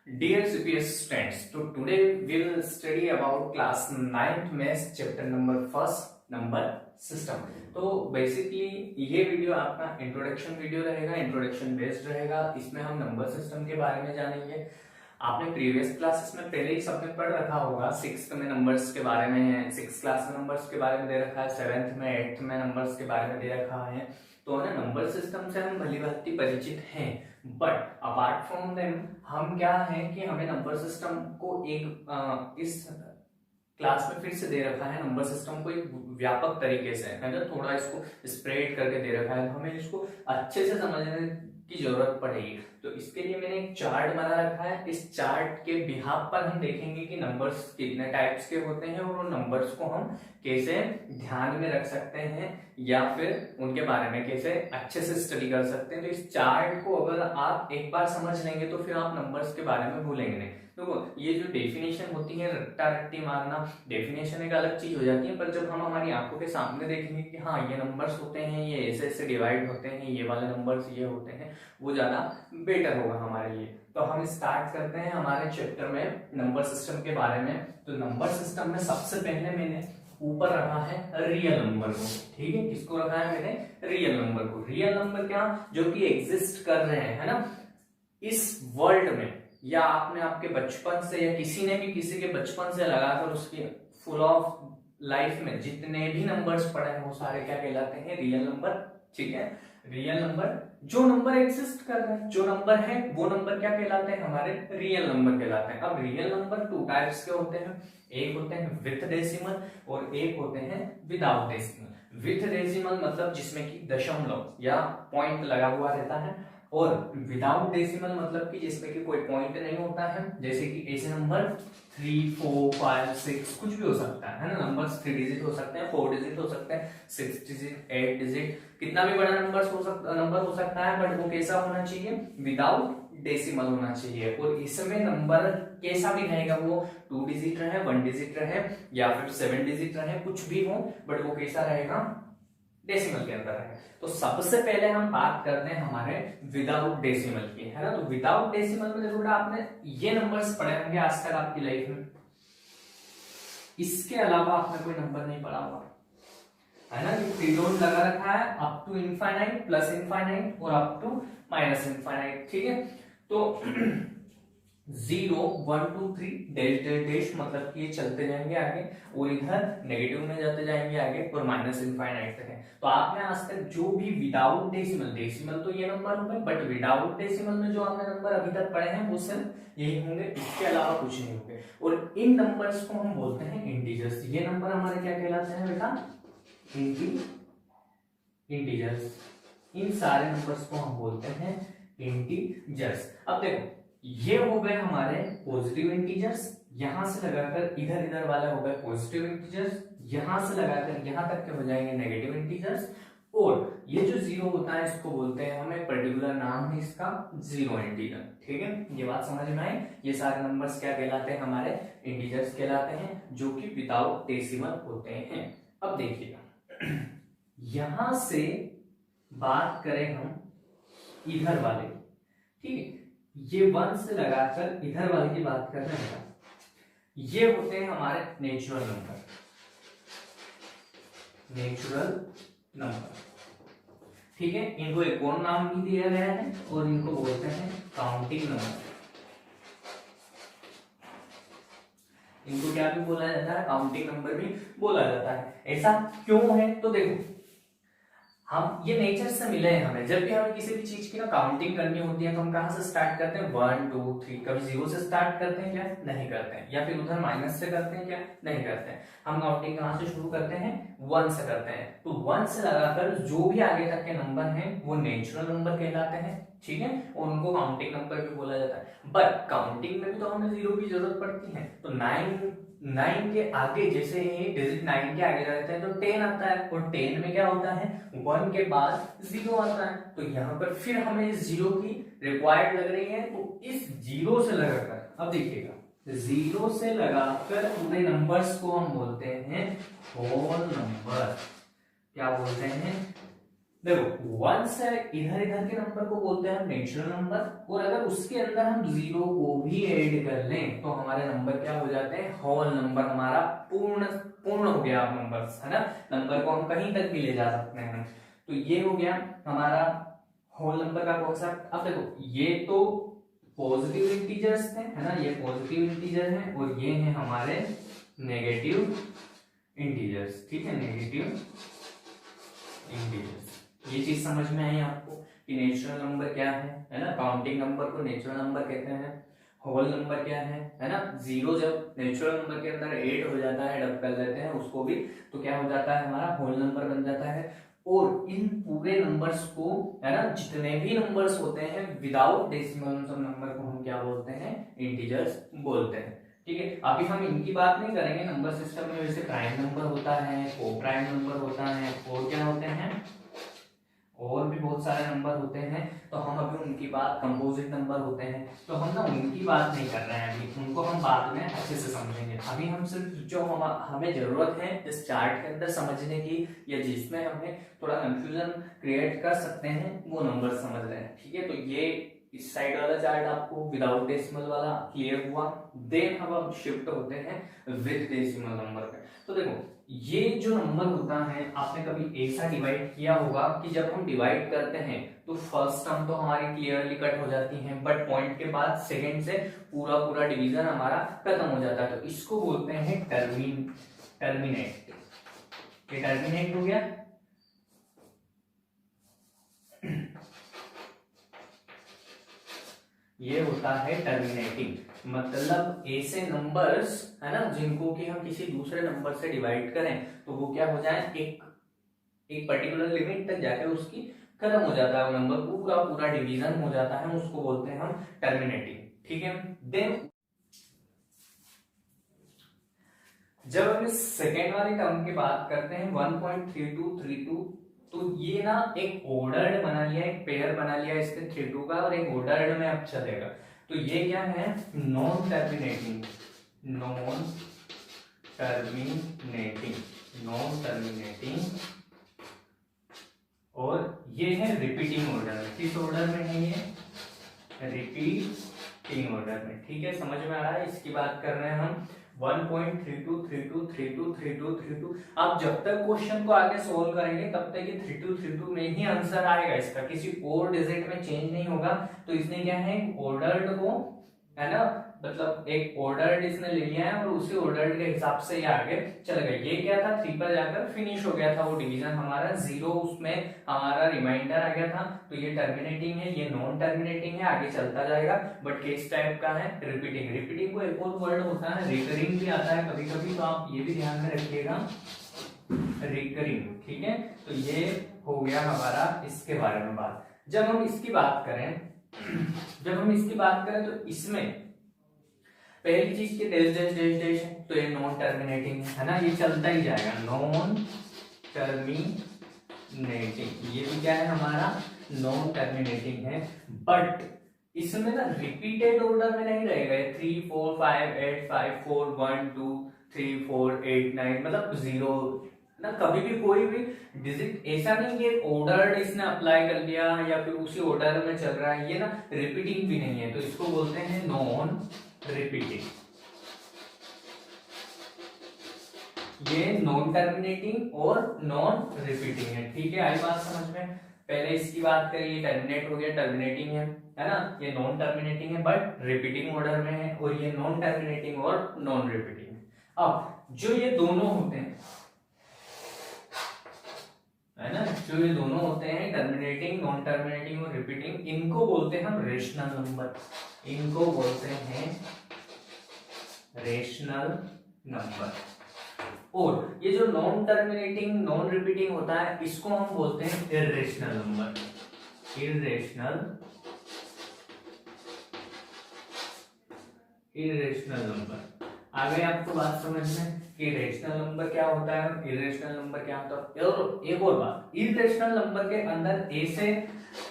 Dear CPS students, so today we will study about class 9th maths chapter number first number system. तो basically ये video आपका introduction video रहेगा, introduction based रहेगा। इसमें हम number system के बारे में जानेंगे। आपने प्रीवियस क्लासेस में पहले ही सब्जेक्ट पढ़ रखा होगा। 6th में नंबर्स के बारे में है, 6th क्लास में नंबर्स के बारे में दे रखा है, 7th में 8th में नंबर्स के बारे में दे रखा है। तो ना नंबर सिस्टम से हम भली भांति परिचित हैं, बट अपार्ट फ्रॉम देम हम क्या है कि हमें नंबर सिस्टम को एक इस क्लास में फिर से दे रखा है। नंबर सिस्टम को एक व्यापक तरीके से है ना, थोड़ा इसको स्प्रेड करके दे रखा है, हमें इसको अच्छे से समझने की जरूरत पड़ेगी। तो इसके लिए मैंने एक चार्ट बना रखा है। इस चार्ट के बिहाफ पर हम देखेंगे कि नंबर्स कितने टाइप्स के होते हैं और उन नंबर्स को हम कैसे ध्यान में रख सकते हैं या फिर उनके बारे में कैसे अच्छे से स्टडी कर सकते हैं। तो इस चार्ट को अगर आप एक बार समझ लेंगे तो फिर आप नंबर्स के बारे में भूलेंगे नहीं। तो ये जो डेफिनेशन होती है, रट्टा रट्टी मारना, डेफिनेशन एक अलग चीज हो जाती है, पर जब हम हमारी आंखों के सामने देखेंगे कि हाँ ये नंबर्स होते हैं, ये ऐसे ऐसे डिवाइड होते हैं, ये वाले नंबर्स ये होते हैं, वो ज्यादा बेटर होगा हमारे लिए। तो हम स्टार्ट करते हैं हमारे चैप्टर में नंबर सिस्टम के बारे में। तो नंबर सिस्टम में सबसे पहले मैंने ऊपर रखा है रियल नंबर को। ठीक है, किसको रखा है मैंने? रियल नंबर को। रियल नंबर क्या? जो कि एग्जिस्ट कर रहे हैं, है ना, इस वर्ल्ड में, या आपने आपके बचपन से या किसी ने भी किसी के बचपन से लगाकर उसकी फुल ऑफ लाइफ में जितने भी नंबर्स पढ़े हैं वो सारे क्या कहलाते हैं? Real number. ठीक है, रियल नंबर, जो नंबर एग्जिस्ट कर रहे हैं, जो नंबर है वो नंबर क्या कहलाते हैं? हमारे रियल नंबर कहलाते हैं। अब रियल नंबर टू टाइप्स के होते हैं, एक होते हैं विथ डेसिमल और एक होते हैं विदाउट डेसिमल। विथ डेसिमल मतलब जिसमें कि दशमलव या पॉइंट लगा हुआ रहता है, और विदाउट डेसिमल मतलब कि जिसमें कि कोई पॉइंट नहीं होता है, जैसे कि ऐसे नंबर 3, 4, 5, 6 कुछ भी हो सकता है ना। नंबर्स 3 डिजिट हो सकते हैं, 4 डिजिट हो सकते हैं, 6 डिजिट, 8 डिजिट, कितना भी बड़ा नंबर हो सकता है, बट वो कैसा होना चाहिए? विदाउट डेसिमल होना चाहिए। और इसमें नंबर कैसा भी रहेगा, वो 2 डिजिट रहे, 1 डिजिट रहे या फिर 7 डिजिट रहे, कुछ भी हो, बट वो कैसा रहेगा? डेसिमल के अंदर है। तो सबसे पहले हम बात करते हैं हमारे विदाउट डेसिमल की, है ना। तो विदाउट डेसिमल में जरूर आपने ये नंबर्स पढ़े होंगे आज तक आपकी लाइफ में, इसके अलावा आपने कोई नंबर नहीं पढ़ा होगा, है ना। पीरियड लगा रखा है up to infinite, plus infinite और अप टू माइनस इनफाइनाइट। ठीक है, तो 0, 1, 2, 3 डैश डैश डैश मतलब कि ये चलते जाएंगे आगे, और इधर नेगेटिव में जाते जाएंगे आगे, और माइनस इनफाइनाइट तक है। तो आपने आज तक जो भी विदाउट डेसिमल, डेसिमल तो ये नंबर होंगे, बट विदाउट डेसिमल में जो आपने नंबर अभी तक पढ़े हैं वो सिर्फ यही होंगे, इसके अलावा कुछ नहीं होंगे। और इन नंबर्स को हम बोलते हैं इंटीजर्स। ये नंबर हमारे क्या कहलाते हैं बेटा? इंटीजर्स। इन सारे नंबर्स को हम बोलते हैं इंटीजर्स। अब देखो, ये हो गए हमारे पॉजिटिव इंटीजर्स, यहां से लगाकर इधर इधर वाले हो गए पॉजिटिव इंटीजर्स, यहां से लगाकर यहां तक के हो जाएंगे नेगेटिव इंटीजर्स, और ये जो 0 होता है इसको बोलते हैं, हमें पर्टिकुलर नाम है इसका, जीरो इंटीजर। ठीक है, ये बात समझ में आई। ये सारे नंबर्स क्या कहलाते हैं? हमारे इंटीजर्स कहलाते हैं, जो कि विदाउट डेसिमल होते हैं। अब देखिएगा, यहां से बात करें हम इधर वाले, ठीक है, ये 1 से लगाकर इधर वाले की बात कर रहे हैं, ये होते हैं हमारे नेचुरल नंबर। नेचुरल नंबर, ठीक है, इनको एक और नाम भी दिया गया है और इनको बोलते हैं काउंटिंग नंबर। इनको क्या भी बोला जाता है? काउंटिंग नंबर भी बोला जाता है। ऐसा क्यों है? तो देखो, हम ये नेचर से मिले हैं हमें। जब भी हमें किसी भी चीज की ना काउंटिंग करनी होती है तो हम कहां से स्टार्ट करते हैं? 1, 2, 3। कभी 0 से स्टार्ट करते हैं क्या? नहीं करते हैं। या फिर उधर माइनस से करते हैं क्या? नहीं करते हैं। हम काउंटिंग कहां से शुरू करते हैं? 1 से करते हैं। तो 1 से लगाकर जो भी आगे तक के नंबर हैं वो नेचुरल नंबर कहलाते हैं। ठीक है, और उनको काउंटिंग नंबर भी बोला जाता है। बट काउंटिंग में भी तो हमें 0 की जरूरत पड़ती है। तो 9 के आगे, जैसे ही डिजिट 9 के आगे जाते हैं तो 10 आता है, और 10 में क्या होता है? 1 के बाद 0 आता है। तो यहाँ पर फिर हमें इस 0 की रिक्वायर्ड लग रही है, तो इस 0 से लगाकर, अब देखिएगा, 0 से लगाकर पूरे नंबर्स को हम बोलते हैं होल नंबर। क्या बोलते हैं? देखो 1 से इधर इधर के नंबर को बोलते हैं हम नेचुरल नंबर, और अगर उसके अंदर हम 0 को भी ऐड कर लें तो हमारे नंबर क्या हो जाते हैं, होल नंबर, हमारा पूर्ण हो गया नंबर, है ना। नंबर को हम कहीं तक भी ले जा सकते हैं। तो ये हो गया हमारा होल नंबर का कॉन्सेप्ट। अब देखो ये तो पॉजिटिव इंटीजर्स थे, है ना, ये पॉजिटिव इंटीजर हैं, और ये हैं हमारे नेगेटिव इंटीजर्स, ठीक है, नेगेटिव इंटीजर्स। ये चीज समझ में आई आपको कि नेचुरल नंबर क्या है ना। काउंटिंग नंबर को नेचुरल नंबर कहते हैं। होल नंबर क्या है ना। 0 जब नेचुरल नंबर के अंदर ऐड हो जाता है, डब कर देते हैं उसको भी, तो क्या हो जाता है, हमारा होल नंबर बन जाता है। और इन पूरे नंबर्स को, है ना, जितने भी नंबर्स होते हैं विदाउट डेसिमल नंबर को हम क्या बोलते हैं, इंटीजर्स बोलते हैं। ठीक है, अभी हम इनकी बात नहीं करेंगे। नंबर सिस्टम में वैसे प्राइम नंबर होता है, को प्राइम नंबर होता है, और क्या होते हैं, और भी बहुत सारे नंबर होते हैं। तो हम अभी उनकी बात, कंपोजिट नंबर होते हैं, तो हम ना उनकी बात नहीं कर रहे हैं अभी, उनको हम बाद में अच्छे से समझेंगे। अभी हम सिर्फ जो हमें जरूरत है इस चार्ट के अंदर समझने की, या जिसमें हमें थोड़ा कंफ्यूजन क्रिएट कर सकते हैं, वो नंबर समझ रहे हैं। ठीक है, तो ये इस साइड वाला चार्ट आपको विदाउट डेसिमल वाला क्लियर हुआ। देन हम शिफ्ट होते हैं विद डेसिमल नंबर पे। तो देखो ये जो नंबर होता है, आपने कभी ऐसा डिवाइड किया होगा कि जब हम डिवाइड करते हैं तो फर्स्ट टर्म तो हमारी क्लियरली कट हो जाती है, बट पॉइंट के बाद सेकंड से पूरा डिवीजन हमारा खत्म हो जाता है। तो इसको बोलते हैं टर्मिनेट। ये टर्मिनेट हो गया। ये होता है टर्मिनेटिंग, मतलब ऐसे नंबर्स, है ना, जिनको कि हम किसी दूसरे नंबर से डिवाइड करें तो वो क्या हो जाए, एक पर्टिकुलर लिमिट तक जाकर उसकी खत्म हो जाता है वो नंबर, पूरा डिवीजन हो जाता है, उसको बोलते हैं हम टर्मिनेटिंग। ठीक है, देन जब हम इस सेकेंड वाली टर्म की बात करते हैं 1.3232, तो ये ना एक ऑर्डर्ड बना लिया, एक पेयर बना लिया इसने 32 का, और एक ऑर्डर्ड में अब चलेगा। तो ये क्या है, नॉन टर्मिनेटिंग, और ये है रिपीटिंग ऑर्डर में। किस ऑर्डर में है ये, रिपीटिंग ऑर्डर में। ठीक है, समझ में आ रहा है, इसकी बात कर रहे हैं हम 1.3232323232। आप जब तक क्वेश्चन को आगे सोल्व करेंगे तब तक ये 3232 में ही आंसर आएगा इसका, किसी और डिजिट में चेंज नहीं होगा। तो इसने क्या है, ऑर्डर्ड को, है ना, मतलब एक ऑर्डर्ड इसने ले लिया है और उसी ऑर्डर्ड के हिसाब से ये आगे चल गया। ये क्या था, 3 पर जाकर फिनिश हो गया था वो डिवीजन हमारा, 0 उसमें हमारा रिमाइंडर आ गया था। तो ये टर्मिनेटिंग है, ये नॉन टर्मिनेटिंग है, आगे चलता जाएगा, बट किस टाइप का है, रिपीटिंग को एक और वर्ड होता है रिकरिंग भी आता है कभी कभी, तो आप ये भी ध्यान में रखिएगा, रिकरिंग। ठीक है, तो ये हो गया हमारा इसके बारे में बात। जब हम इसकी बात करें तो इसमें पहली चीज की डेश है, तो ये नॉन टर्मिनेटिंग है ना, ये चलता ही जाएगा, नॉन टर्मिनेटिंग। ये भी क्या है हमारा, नॉन टर्मिनेटिंग है, बट इसमें ना रिपीटेड ऑर्डर में नहीं रहेगा, 3 4 5 8 5 4 1 2 3 4 8 9, मतलब 0 ना, कभी भी कोई भी डिजिट ऐसा नहीं कि ऑर्डर इसने अप्लाई कर लिया या फिर उसी ऑर्डर में चल रहा है, ये ना रिपीटिंग भी नहीं है, तो इसको बोलते हैं नॉन रिपीटिंग। ये नॉन टर्मिनेटिंग और नॉन रिपीटिंग है। ठीक है, आई बात समझ में। पहले इसकी बात करिए, टर्मिनेट हो गया, टर्मिनेटिंग है ना, ये नॉन टर्मिनेटिंग है बट रिपीटिंग ऑर्डर में है, और ये नॉन टर्मिनेटिंग और नॉन रिपीटिंग है। अब जो ये दोनों होते हैं, है ना, जो ये दोनों होते हैं टर्मिनेटिंग, नॉन टर्मिनेटिंग और रिपीटिंग, इनको बोलते हैं हम रेशनल नंबर, इनको बोलते हैं रेशनल नंबर। और ये जो नॉन टर्मिनेटिंग, नॉन रिपीटिंग होता है, इसको हम बोलते हैं इर्रेशनल नंबर, इर्रेशनल नंबर। आ गई आपको बात समझ में कि रेशनल नंबर क्या होता है, इरेशनल नंबर क्या होता है। और एक और बात, इरेशनल नंबर के अंदर ऐसे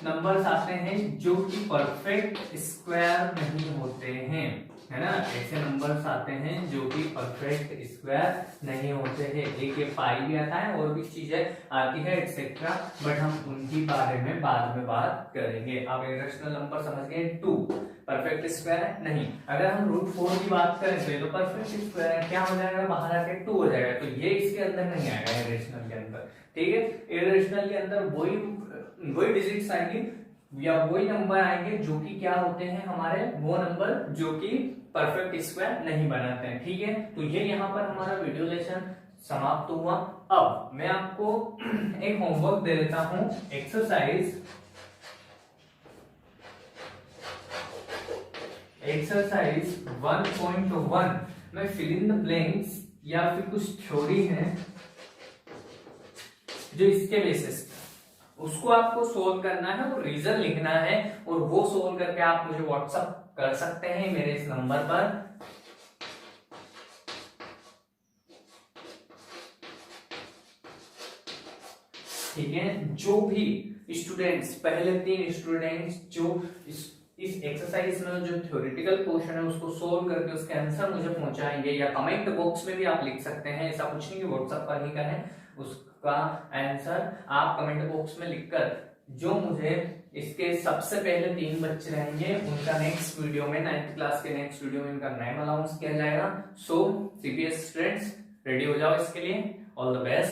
नंबर्स आते हैं जो कि परफेक्ट स्क्वायर नहीं होते हैं, है ना, ऐसे नंबर्स आते हैं जो कि परफेक्ट स्क्वायर नहीं होते हैं। एक ये पाई भी आता है और भी चीजें आती है एक्सेट्रा, बट हम उनकी बारे में बाद में बात करेंगे। अब इरेशनल नंबर समझ गए, 2 परफेक्ट स्क्वायर है नहीं। अगर हम √4 की बात करें तो ये तो परफेक्ट स्क्वायर है, क्या हो जाएगा, बाहर आके 2 हो जाएगा, तो ये इसके अंदर नहीं आएगा इरेशनल के अंदर। ठीक है, इरेशनल के अंदर वही डिजिट्स आएंगे या वही नंबर आएंगे जो कि क्या होते हैं हमारे, वो नंबर जो कि परफेक्ट स्क्वायर नहीं बनाते हैं। ठीक है, तो ये यहाँ पर हमारा वीडियो लेसन समाप्त हुआ। अब मैं आपको एक होमवर्क दे देता हूं, एक्सरसाइज 1.1 में फिल इन द ब्लैंक्स या फिर कुछ थ्योरी है जो इसके बेसिस उसको आपको सोल्व करना है, वो रीजन लिखना है और वो सोल्व करके आप मुझे व्हाट्सएप कर सकते हैं मेरे इस नंबर पर। ठीक है, जो भी स्टूडेंट्स, पहले 3 स्टूडेंट्स जो इस एक्सरसाइज में जो थ्योरेटिकल पोर्शन है उसको सोल्व करके उसके आंसर मुझे पहुंचाएंगे, या कमेंट बॉक्स में भी आप लिख सकते हैं, ऐसा कुछ नहीं कि व्हाट्सएप पर ही करें, उसका आंसर आप कमेंट बॉक्स में लिखकर जो मुझे इसके सबसे पहले 3 बच्चे रहेंगे उनका नेक्स्ट वीडियो में, 9th क्लास के नेक्स्ट वीडियो में इनका नेम अनाउंस किया जाएगा। सो सीपीएस स्टूडेंट्स रेडी हो जाओ इसके लिए। All the best.